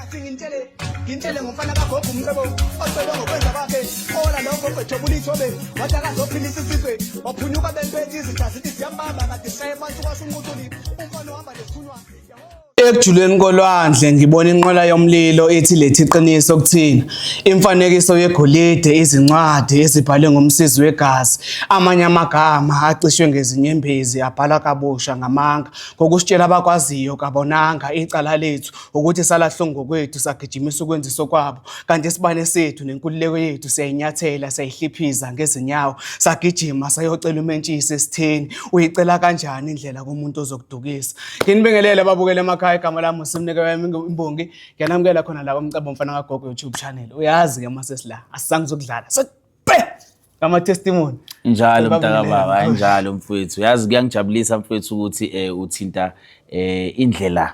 ngintshele ngomfana kagogo umcebo ocebe ngokwenza kwakhe ola lokho bejobula ithobe wathi akazophilisa isizwe waphunyuka bempethe izitha zithi siyambamba kade sayebantu kwasunqutuli umfana ohamba nesithunywa. Ekujuleni kolwandle ngibona inqola yomlilo ethi lethi iqiniso kuthina imfanekiso yegolide izincwadi ezibhalwe ngomsizi wegazi amanye amagama acishwe ngezinyembezi abhala kabusha ngamanga ngokusitshela abakwaziyo kabonanga icala lethu ukuthi salahlwa ngokwethu sagijimisa ukwenzisa kwabo kanti isibane sethu nenkululeko yethu siyayinyathela siyayihliphiza ngezinyawo sagijima sayocela umentshisi esitheni uyicela kanjani indlela kumuntu ozokudukisa nginibingelele babukele emakhaya igama lami uSimnike wami imbongi ngiyanamukela khona la umcebo mfana kagogo YouTube channel uyazi ke mase sila asizange ukudlala kama testimony njalo mntaka baba njalo mfowethu yazi kuyangijabulisa mfowethu ukuthi uthinta indlela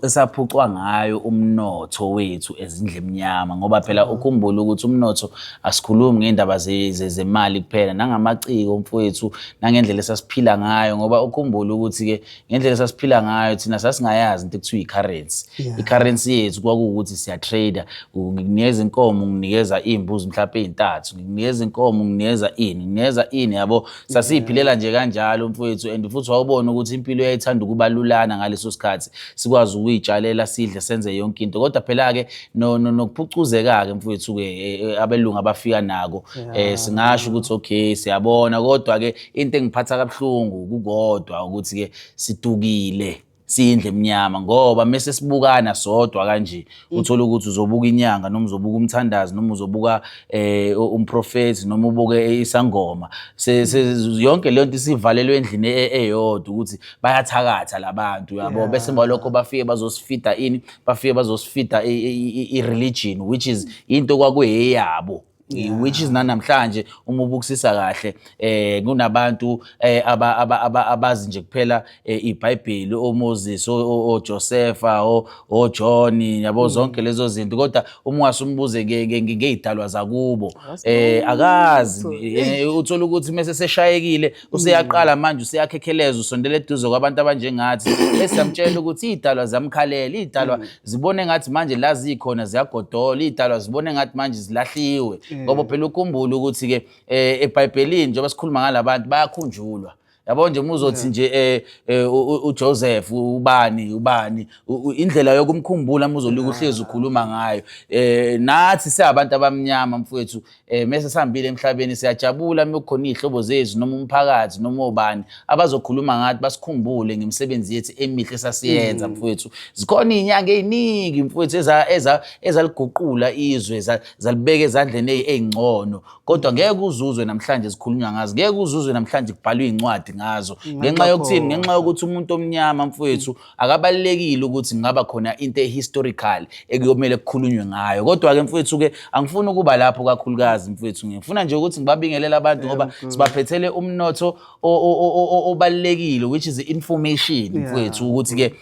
esaphucwa ngayo umnotho wethu ezindle emnyama ngoba phela ukhumbula ukuthi umnotho asikhulumi ngendaba zemali kuphela nangamaciko mfowethu nangendlela esasiphila ngayo ngoba ukhumbula ukuthi ke ngendlela esasiphila ngayo thina sasingayazi into ekuthiwa i-currency i-currency yethu kwakuwukuthi siya trader ngikunikeza inkomo nginikeza imbuzi mhlawumbe ezintathu ngikunikeza inkomo nginikeza ini yabo sasiphilela nje kanjalo mfowethu and futhi wawubona ukuthi impilo yayithanda ukuba lulana ngaleso sikhathi sikwazi ukuyitshalela sidle senze yonke into kodwa phela ke nokuphucuzeka ke mfowethu ke abelungu abafika nako singasho ukuthi okay siyabona kodwa ke into engiphatha kabuhlungu kukodwa ukuthi ke sidukile sindle emnyama ngoba mase sibukana sodwa kanje uthola ukuthi uzobuka inyanga noma uzobuka umthandazi noma uzobuka umprofeti noma ubuke isangoma yonke le nto isivalelwe endlini eyodwa ukuthi bayathakatha labantu yabo bese balokho bafike bazosifida bafike bazosifida i-religion which is into kwakuyeyabo which is namhlanje uma ubukisisa kahle kunabantu abazi nje kuphela iBhayibheli oMoses oJosepha oJohn yabo zonke lezo zinto kodwa uma ungasumbuze ngezidalwa zakubo akazi uthola ukuthi mase seshayekile useyaqala manje useyakhekheleza usondele eduze kwabantu abanjengathi esiyamtshela ukuthi izidalwa zamkhalela izidalwa zibone ngathi manje la zikhona ziyagodola izidalwa zibone ngathi manje zilahliwe ngoba phela ukhumbula ukuthi ke eBhayibhelini njengoba sikhuluma ngalabantu bayakhunjulwa yabo nje muzothi nje uJoseph ubani indlela yokumkhumbula muzolika uhlezi ukhuluma ngayo nathi siyabantu abamnyama mfowethu mase sihambile emhlabeni siyajabula mekukhona izihlobo zethu noma umphakathi noma obani abazokhuluma ngathi basikhumbule ngemisebenzi yethu emihle sasiyenza mfowethu zikhona izinyanga eziningi mfowethu ezaliguqula izwe zalibeka ezandleni ezingcono kodwa ngeke uzuzwe namhlanje sikhulunywa ngazo ngeke uzuzwe namhlanje kubhalwe incwadi ngazo ngenxa yokuthini ngenxa yokuthi umuntu omnyama mfowethu akabalekile ukuthi ngaba khona into historical ekuyomela kukhulunywe ngayo kodwa ke mfowethu ke angifuni ukuba lapho kakhulukazi mfowethu ngifuna nje ukuthi ngibabingelele abantu ngoba sibaphethele umnotho obalekile which is information mfowethu ukuthi ke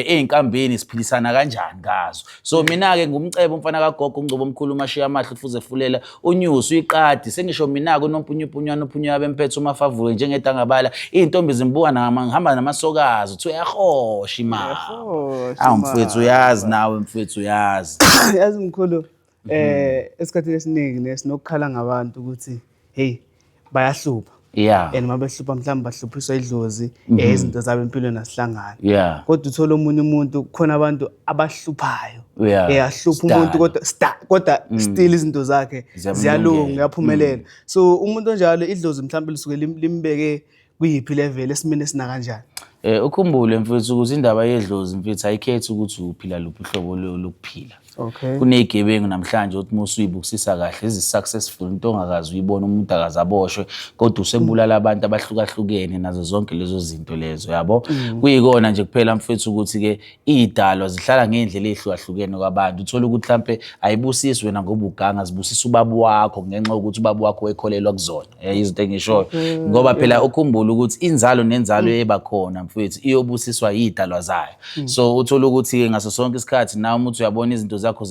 einkambeni siphilisana kanjani ngazo so mina ke ngumcebo mfana kagogo ungcobo omkhulu umashiya amahle fuze fulela unews uyiqadi sengisho mina ko nompunyupunywana uphunywa bemphethe umafavuke njengedangabala intombi zimbuka ngihamba namasokazi uthi uyahosha imali mfowethu uyazi nawe mfowethu uyazi yazi mkhulu esikhathini esiningi nesinokukhala ngabantu ukuthi hey bayahlupha and mabehlupha mhlawumbe bahluphiswa idlozi izinto zabo empilweni asihlangana kodwa uthola omunye umuntu khona abantu abahluphayo ahlupha umuntu kodwa still izinto zakhe ziyalunga uyaphumelela so umuntu onjalo idlozi mhlawumbe lisuke limbeke kuyiphi level esimene esina kanjani ukhumbule mfowethu ukuthi indaba yedlozi mfethu ayikhethi ukuthi uphila luphi uhlobo lokuphila Okay. Kunegebengu namhlanje uthi musuyibukisisa kahle ezi-successful into ongakazi uyibona umuntu akazaboshwe kodwa usebulala abantu abahlukahlukene nazo zonke lezo zinto lezo yabo. Kuyikona nje kuphela mfethu ukuthi ke idalwa zihlala ngendlela ehlukahlukene kwabantu. Uthola ukuthi mhlambe ayibusiswe wena ngoba uganga zibusisa ubaba wakho ngenxa ukuthi ubaba wakho ekholelwa kuzona. Izinto engisho ngoba phela ukhumbula ukuthi inzalo nenzalo eba khona mfethu iyobusiswa idalwa zayo. So uthola ukuthi ke ngaso sonke isikhathi nawe umuntu uyabona izinto zakho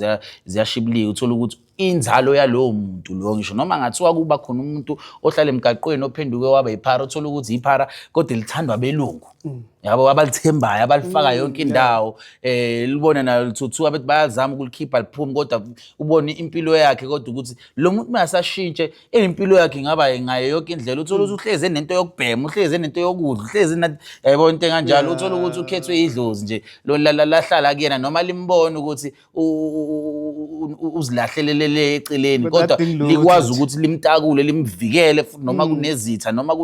ziyashibiliwe uthola ukuthi inzalo yalowo muntu lo ngisho noma ngathiwa kuba khona umuntu ohlala emgaqweni ophenduke waba iphara uthola ukuthi iphara kodwa lithandwa belungu yabo abalithembayo abalifaka yonke indawo libona nalo lithuthuka bethi bayazama ukulikhipha liphume kodwa ubone impilo yakhe kodwa ukuthi lo muntu mayasashintshe impilo yakhe ingaba ngayo yonke indlela uthola ukuthi uhleze nento yokubhema uhleze nento yokudla uhleze yabo into enganjalo uthola ukuthi ukhethwe idlozi nje lo lahlala kuyena noma limbone ukuthi uzilahlelele eceleni kodwa likwazi ukuthi limtakule limvikele noma kunezitha noma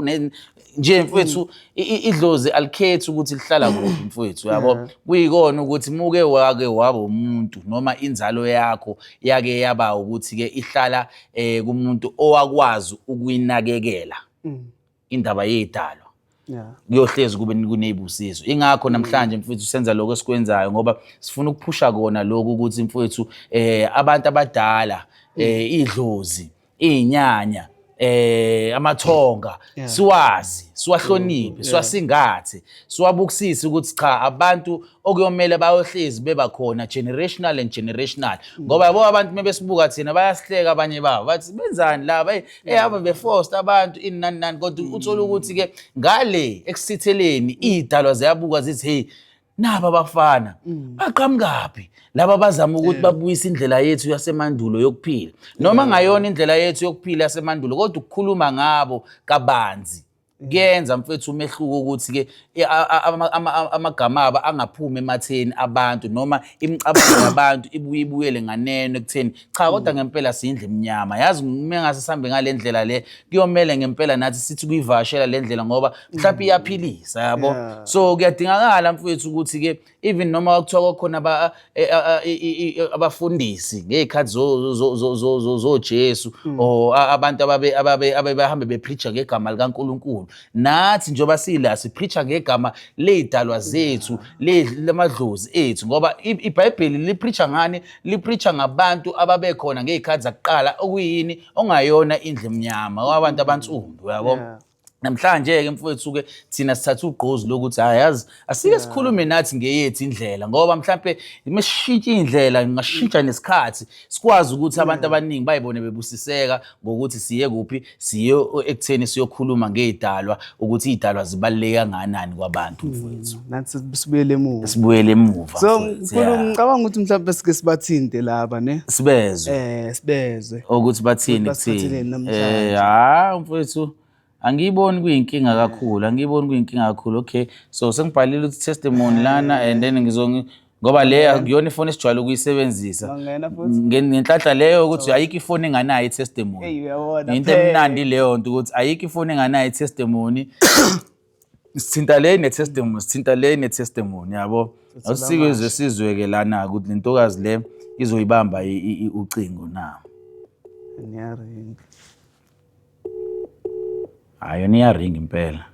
nje mfowethu idlozi alikhethi ukuthi lihlala kuphi mfowethu yabo kuyikona ukuthi muke wake waba umuntu noma inzalo yakho yake yaba ukuthi ke ihlala kumuntu owakwazi ukuyinakekela indaba yedalo kuyohlezi kube kunezibusiso ingakho namhlanje mfowethu senza lokho esikwenzayo ngoba sifuna ukuphusha kona lokho ukuthi mfowethu abantu abadala idlozi inyanya amathonga siwazi siwahloniphe siwasingathe siwabukisise ukuthi cha abantu okuyomela bayohlezi beba khona generational and generational ngoba yabo abantu mebesibuka thina bayasihleka abanye babo bathi benzani laba aba beforced abantu inani kodwa uthola ukuthi ke ngale ekusitheleni idalwa ziyabuka zithi hey naba abafana baqhamukaphi laba bazama ukuthi babuyise indlela yethu yasemandulo yokuphila noma ngayona indlela yethu yokuphila yasemandulo kodwa ukukhuluma ngabo kabanzi kuyenza mfethu umehluko ukuthi ke amagama aba angaphumi ematheni abantu noma imicabango yabantu ibuyele nganeno ekutheni cha kodwa ngempela siyindle eminyama yazi ngase sihambe ngale ndlela le kuyomela ngempela nathi sithi kuyivashela le ndlela ngoba mhlawumbe iyaphilisa yabo so kuyadingakala mfethu ukuthi ke even noma kuthiwa khona abafundisi ngezikhathi zo Jesu or abantu abahambe bepreacher ngegama likaNkulunkulu nathi njoba sila sipreacher ngegama lezidalwa zethu lamadlozi ethu ngoba iBhayibheli lipreacher ngani lipreacher ngabantu ababekhona ngezikhathi zakuqala okuyini ongayona indle eminyama abantu abansundu yabo namhlanje ke mfowethu ke thina sithatha ugqozi lokuthi hayazi asike sikhulume nathi ngeyethu indlela ngoba mhlawumbe mesishintsha indlela ngashintsha nesikhathi sikwazi ukuthi abantu abaningi bayibone bebusiseka ngokuthi siye kuphi siye ekutheni siyokhuluma ngezidalwa ukuthi izidalwa zibaluleke kangakanani kwabantu mfowethu nathi sibuyele emuva so ngicabanga ukuthi mhlawumbe sike sibathinte laba ne sibezwe ukuthi bathini kuthini mfowethu angiyiboni kuyinkinga kakhulu okay so sengibhalile ukuthi testimony lana and then ngoba le akuyona ifoni esijwayele ukuyisebenzisa ngenhlanhla leyo ukuthi ayikho ifoni enganayo testimony into emnandi leyo nto ukuthi ayikho ifoni enganayo testimony sithinta le netestimony yabo awusikezwe sizweke lana ukuthi lentokazi le izoyibamba ucingo na ayona iyaringa impela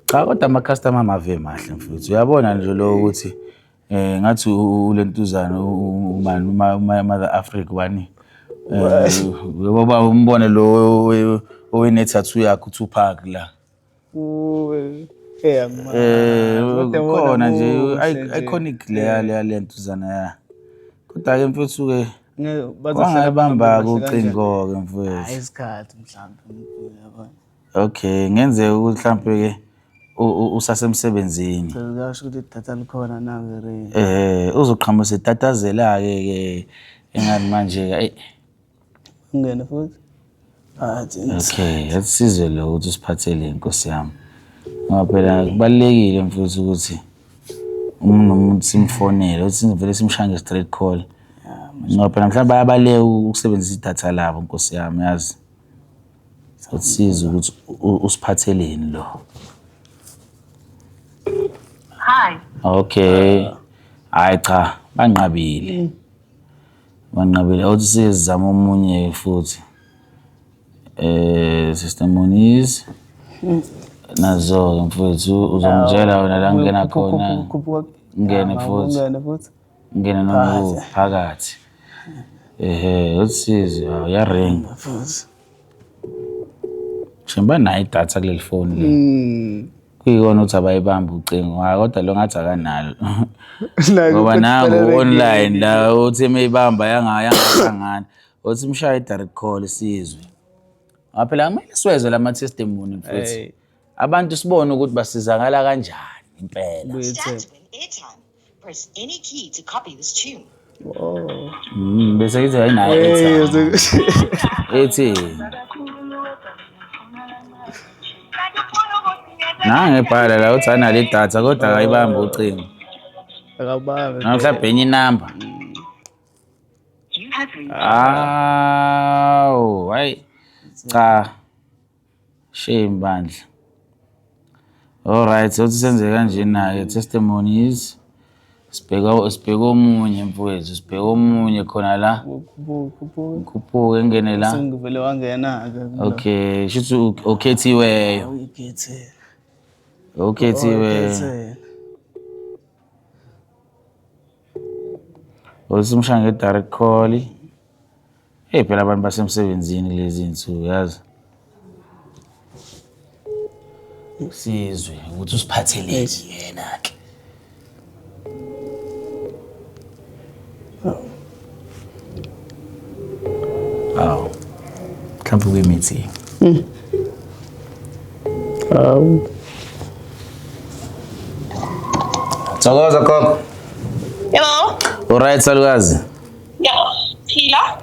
cha kodwa ama-customer amave mahle mfuthu uyabona nje lo ukuthi ngathi ulentuzana Mother Africa wani ngoba umbone lo owenethathu yakhe uTupac la khona nje iconic le lentuzana ya kodwa ke mfuthu ke bangayibamba kucingo ke mfuthu isikhathi mhlawumbe yabona okay ngenzeka ukuthi mhlawumbe ke usasemsebenzini ngisho ukuthi idatha likhona na uzoqhamusa itatazela ke engani manje ngene futhi okay asizwe lo ukuthi usiphathele inkosi yami ngoba phela kubalekile mfuthu ukuthi umuntu simfonele ukuthi vele simshange straight call ngoba phela mhlawumbe bayabaleka ukusebenzisa idatha labo inkosi yami yazi usiza ukuthi usiphatheleni lo Hi. Okay. Hayi cha, banqabile. Awuthi sizama omunye futhi. Testimonies. Nazo mfowethu uzongitshela wena la ngena khona. Ngene futhi. Ngene noma phakathi. Usize uyaringa futhi. Shemba nayi idatha kuleli phone le. Kuyikona ukuthi abayibamba ucingo kodwa lo ngathi akanalo ngoba nangu online la uthi emeyibamba yangahlangana uthi mshaya direct call sizwe phela kumele siwezwe lama testimony mfethu abantu sibone ukuthi basizakala kanjani impela. Stand to win airtime. Press any key to copy this tune. Oh. Bese ngithi ayinayo airtime. Ethi nangebhala la uthi anale idatha kodwa akayibambi ucingo. Akabambe. Mhlawumbe enye inamba. You have reached Aw, hayi. Cha. Shame bandla. All right, so senze kanje nayo testimonies. Sibheka omunye mfowethu, sibheka omunye khona la. Khuphuke ngene la. Sengivele wangena ke. Okay, shithi okhethiweyo. Uyikhethe. Okhethiwe. Osimshaya nge-direct call. Hey phela abantu basemsebenzini lezi insuku yazi. Sizwe ukuthi usiphatheleni yena ke. Aw. Mhlawumbe kwi-meeting. Awu. Thokoza gogo. Hello. Alright salukazi. Phila.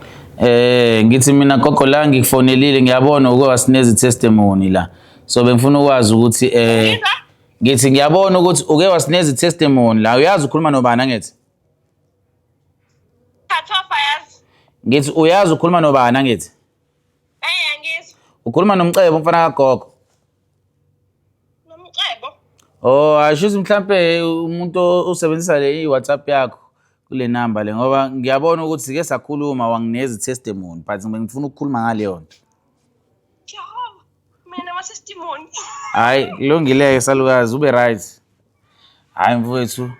Ngithi mina gogo la ngikufonelile ngiyabona uke wasineza testimony la. So bengifuna ukwazi ukuthi ngithi ngiyabona ukuthi uke wasineza testimony la uyazi ukhuluma nobani angithi? Kathofa yazi. Ngithi uyazi ukhuluma nobani angithi? Angizwa. Ukhuluma nomcebo umfana kagogo. Nomcebo. Oh, ashuthi mhlambe umuntu usebenzisa le WhatsApp yakho kule number le ngoba ngiyabona ukuthi sike sakhuluma wangineza testimony but ngifuna ukukhuluma ngale yona. Jehova. Mina testimony. Hayi kulungile salukazi ube right. Hayi mfowethu.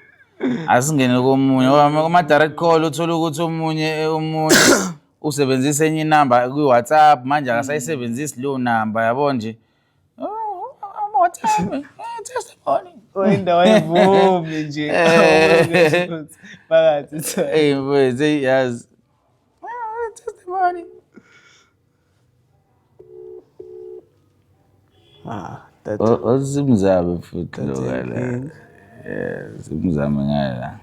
Asingene komunye ngoba kuma direct call uthola ukuthi omunye usebenzisa enye inamba ku WhatsApp manje akasayisebenzisi leyo number yabo nje. WhatsApp testimony. Oyindawo ayivumi nje. Phakathi. Hey mfowethu yazi. Testimony. That Osimzabe futhi lo la. Simzame ngala.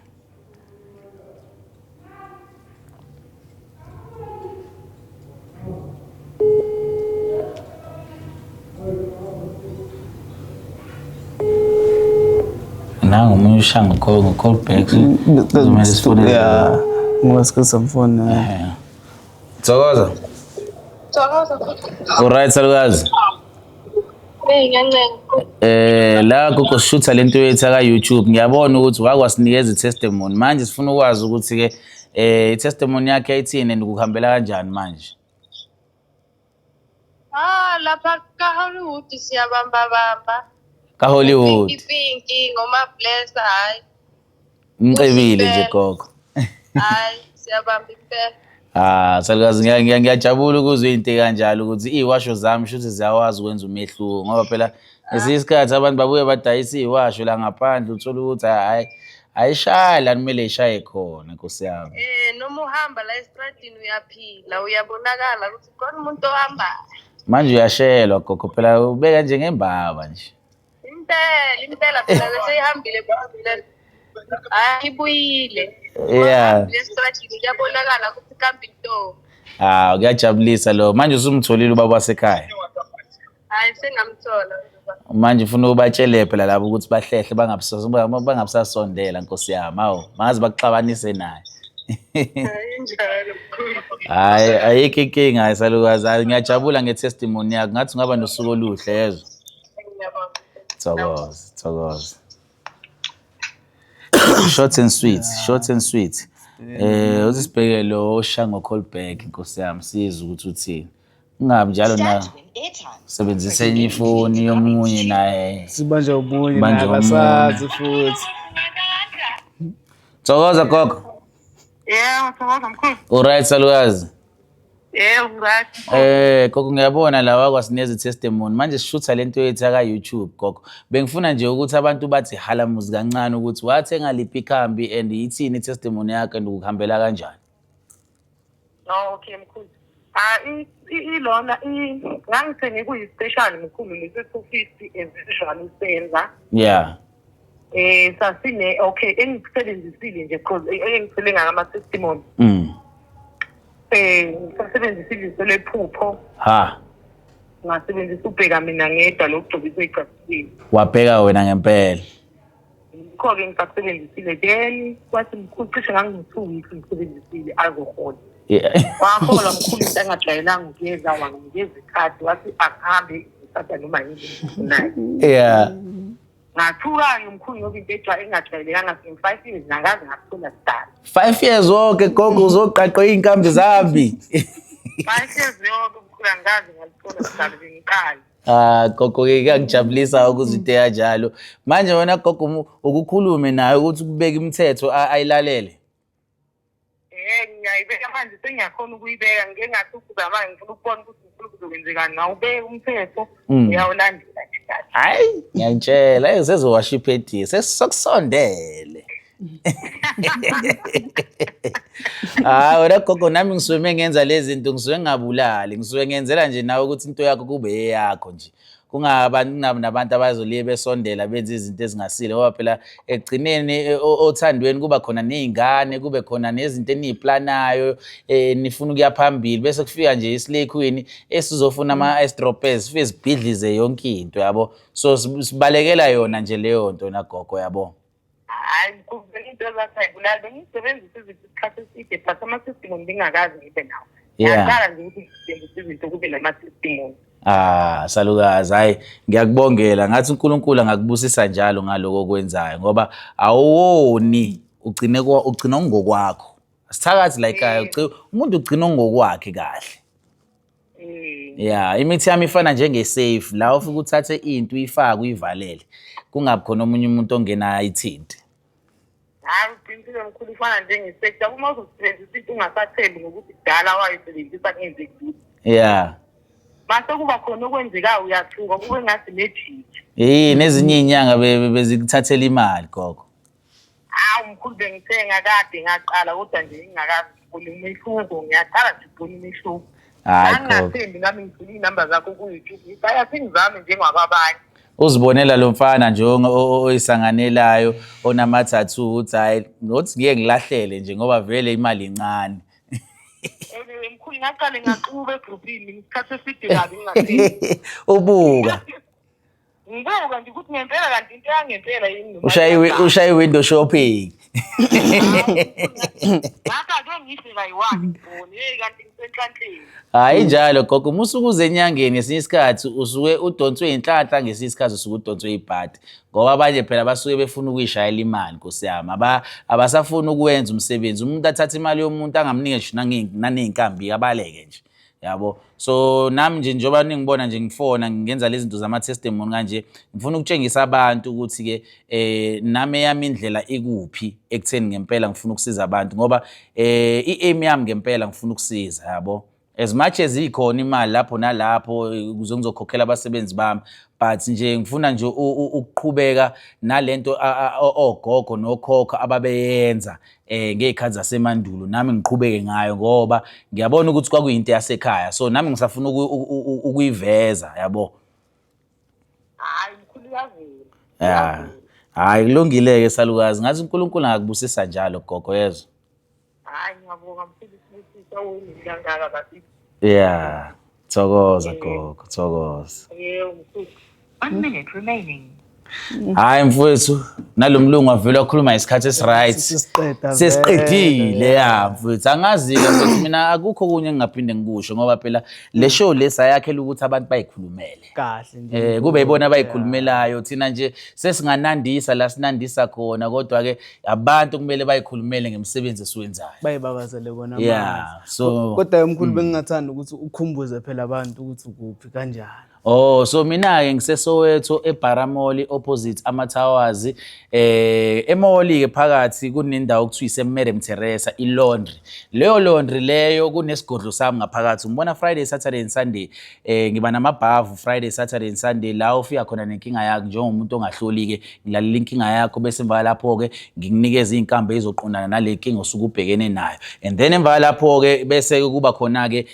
Nangu umuntu ushanga call back. Kumele sifone. Yeah. Ngwasikho mfone. Thokoza. Alright salukazi. La gogo shutha lento yethu aka YouTube ngiyabona ukuthi wakwasinikeza testimony manje sifuna ukwazi ukuthi ke testimony yakhe ayithini ndikuhambela kanjani manje. Lapha ka-Hollywood siyabamba. Ka-Hollywood. Pinki ngoma bless hayi. Ngicebile nje gogo. Hayi siyabamba impela. Salukazi ngiyajabula ukuzwe into kanjalo ukuthi iwasho zami shuthi ziyawazi ukwenza umehluko ngoba phela esikhathi abantu babuye badayisa iwasho la ngaphandle uthola ukuthi hayi ayishaya la kumele ishaye khona Nkosi yami. Noma uhamba la estradini uyaphila uyabonakala ukuthi khona umuntu ohamba. Manje uyashelwa gogo phela ubeka nje ngembaba nje. Impela phela beseyihambile phambili. Ayibuyile. Yeah. Estradini uyabonakala ukuthi kambi into. Kuyajabulisa lo manje usumtholile ubaba wasekhaya. Hayi sengamthola. Manje ufuna ubatshele phela labo ukuthi bahlehle bangabusasondela Nkosi yami hawo mangaze bakuxabanise naye. Injalo. Hayi ayikho inkinga salukazi ngiyajabula ngetestimony yakho ngathi ungaba nosuku oluhle yezwa. Thokoza. Short and sweet. Usibheke lo Oshango callback Nkosi yami sizwe ukuthi uthini. Ungabi njalo na sebenzisa enye ifoni yomunye naye. Sibanje ubunye nabasazi futhi. Thokoza gogo. Thokoza mkhulu. Alright salukazi. Right. Gogo ngiyabona la wakwasinikeza testimony manje sishutha lento yethu aka YouTube gogo. Bengifuna nje ukuthi abantu bathi hala muzi kancane ukuthi wathenga liphi ikhambi and yithini testimony yakhe and ukuhambela kanjani. Okay mkhulu. Ilona ngangithenge kuyi special mkhulu lesi 250 as usual usenza. Yeah. Sasine okay engisebenzisile nje because engithole ngama testimony. Ngisebenzisile lephupho. Ha. Ngasebenzisa ubheka mina ngedwa lokugcobisa igcasini. Wabheka wena ngempela. Ngikho-ke ngisebenzisile then kwathi mkhucishe ngangithungi ngisebenzisile azohola. Wahola mkhulu into engajwayelanga ukuyeza wanginikeza ikhathi wathi akuhambe ngithatha noma yini naye. Yeah. Ngathuka ngomkhulu ngoba into engajwayelekanga 5 years nakaze ngakuthola sidala. 5 years wonke gogo uzoqaqqa inkambi zambi. 5 years yonke mkhulu angazi ngalithola sidala bengiqala. Gogo-ke kuyangijabulisa ukuthi into kanjalo. Manje wena gogo ukukhulume naye ukuthi kubeka imithetho ayilalele. Ngiyayibeka manje sengiyakhona ukuyibeka ngeke ngathi ukuba manje ngifuna ukubona ukuthi ngifuna kuzokwenzekani ngawubeka umthetho uyawulandela nje. Hayi ngiyantshela sezowasha iphediye sesizokusondele. Wena gogo nami ngisuke ngenza lezi zinto ngisuke ngingabulali ngisuke ngenzela nje nawe ukuthi into yakho kube eyakho nje. Kungabantu nabantu abazoliye besondela benza izinto ezingasile ngoba phela egcineni othandweni kuba khona nezingane kube khona nezinto eniziplanayo nifuna ukuya phambili bese kufika nje islay queen esizofuna ama estropes sifike sibhidlize yonke into yabo so sibalekela yona nje leyo nto nagogo yabo. Hayi kubeni into zasayibulala bengisebenzisa isikhathi eside but ama-system ngingakazi ngibe nawo. Ngiyaqala nje ukuthi ngisebenzise izinto kube nama-system. Salukazi hayi ngiyakubongela ngathi uNkulunkulu angakubusisa njalo ngaloko okwenzayo ngoba awuwoni ugcina ngokwakho sithakathi like umuntu ugcina ngokwakhe kahle. Yeah imithi yami ifana njenge safe la ufika uthathe into uyifake uyivalele kungabi khona omunye umuntu ongena ithinte. Hayi uqinisile mkhulu ifana njenge-sector uma uzosebenzisa into ungasathembi ngokuthi kudala wayisebenzisa ngenzeki. Yeah. Mase kuba khona okwenzekayo uyathuka kube ngathi nejiji. Nezinye inyanga bezikuthathela imali gogo. Umkhulu bengithenga kade ngaqala kodwa nje ngingakazi ukubona umehluko ngiyaqala nje ukubona umehluko. Angathembi nami ngithula inamba zakho ku-YouTube ngifaya sengizame njengababanye. Uzibonela lo mfana nje oyisanganelayo onama-tattoo uthi hayi ngothi ngeke ngilahlele nje ngoba vele imali incane. Mkhulu ngaqale ngaquba egroupini isikhathi eside kabi ngingathembi. Ubuka. Ngibuka nje ukuthi ngempela kanti into yangempela yini. Ushaye window shopping. Ngakake ngihle kayi-1 ngibone kanti ngisenhlanhleni. Hayi njalo gogo musuke uze enyangeni ngesinye isikhathi usuke udonswe inhlanhla ngesinye isikhathi usuke udonswe ibhadi ngoba abanye phela basuke befuna ukuyishayela imali Nkosi yami abasafuna ukwenza umsebenzi umuntu athatha imali yomuntu angamnike nje naney'nkambi abaleke nje yabo so nami nje njengoba ningibona nje ngifona ngenza lezi zinto zama-testimony kanje ngifuna ukutshengisa abantu ukuthi ke nami eyami indlela ikuphi ekutheni ngempela ngifuna ukusiza abantu ngoba i-aim yami ngempela ngifuna ukusiza yabo. As much as ikhona imali lapho nalapho ukuze ngizokhokhela abasebenzi bami but nje ngifuna nje ukuqhubeka nalento ogogo nokhokho ababeyenza ngezikhathi zasemandulo nami ngiqhubeke ngayo ngoba ngiyabona ukuthi kwakuyinto yasekhaya so nami ngisafuna ukuyiveza yabo. Hayi mkhulu yazini. Hayi kulungile-ke salukazi ngathi uNkulunkulu angakubusisa njalo gogo yezwa. Hayi ngiyabonga mfundisi kangaka kabi. Yeah, thokoza gogo, thokoza. Yebo mfundisi. 1 minute remaining. Hayi mfowethu nalomlungu avela ukukhuluma isikhathi esiright. Sesiqedile ya mfowethu angazi-ke mfowethu mina akukho kunye engingaphinde ngikusho ngoba phela le show lesa yakhela ukuthi abantu bayikhulumele. Kahle. Kube yibona abayikhulumelayo thina nje sesinganandisa la sinandisa khona kodwa-ke abantu kumele bayikhulumele ngemisebenzi esiwenzayo. Bayibabazele kona manje. Yeah so kodwa umkhulu bengingathanda ukuthi ukhumbuze phela abantu ukuthi ukuphi kanjani. So mina-ke ngiseSoweto eBharamoli opposite ama-Towers emoli-ke phakathi kunendawo okuthiwa ise-Madam Teresa i-laundry. Leyo laundry leyo kunesigodlo sami ngaphakathi ngibona Friday Saturday and Sunday ngiba namabhavu Friday Saturday and Sunday la ufika khona nenkinga yakho njengomuntu ongahloli-ke ngilalela inkinga yakho bese emva lapho-ke ngikunikeza iy'nkambi ezizoqondana nale nkinga osuke ubhekene nayo and then emva lapho-ke bese kuba khona-ke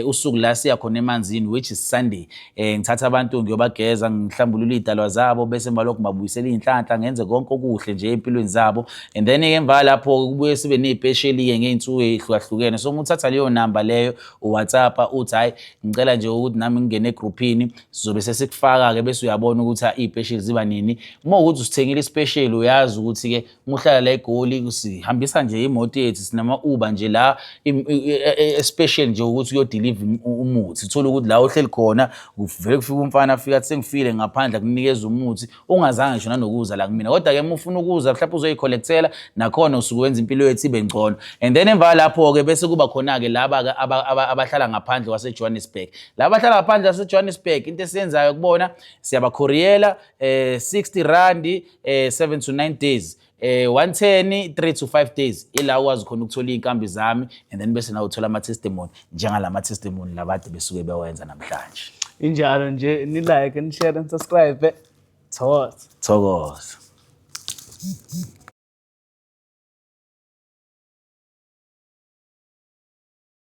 usuku la siya khona emanzini which is Sunday ngithatha abantu ngiyobageza ngihlambulula iy'dalwa zabo bese ngibalokhu ngibabuyisela iy'nhlanhla ngenze konke okuhle nje empilweni zabo and then emva lapho kubuye sibe ney'pesheli-ke ngey'nsuku ey'hlukahlukene. So uma uthatha leyo namba leyo uWhatsApp uthi hayi ngicela nje ukuthi nami ngingene egruphini sizobe sesikufaka-ke bese uyabona ukuthi iy'pesheli ziba nini. Uma ukuthi usithengile ispesheli uyazi ukuthi-ke uma uhlala la eGoli sihambisa nje imoto yethu sinama-Uber nje la especially nje ukuthi uyodiliva umuthi uthola ukuthi la ohleli khona vele kufika umfana afika athi sengifile ngaphandle kunikeza umuthi ungazange ngisho nanokuza la kumina kodwa-ke uma ufuna ukuza mhlawumbe uzoyikholektela nakhona usuke wenza impilo yethu ibe ngcono. And then emva lapho-ke bese kuba khona-ke laba abahlala ngaphandle kwase-Johannesburg. Laba abahlala ngaphandle kwase-Johannesburg into esiyenzayo kubona siyabakhoriyela 60 rand 7 to 9 days 110 3 to 5 days ila ukwazi khona ukuthola iy'nkambi zami and then bese nawe uthola ama-testimony njengalama-testimony labade besuke bewenza namhlanje. Injalo nje ni-like, ni-share, ni-subscribe. Thokoza. Thokoza.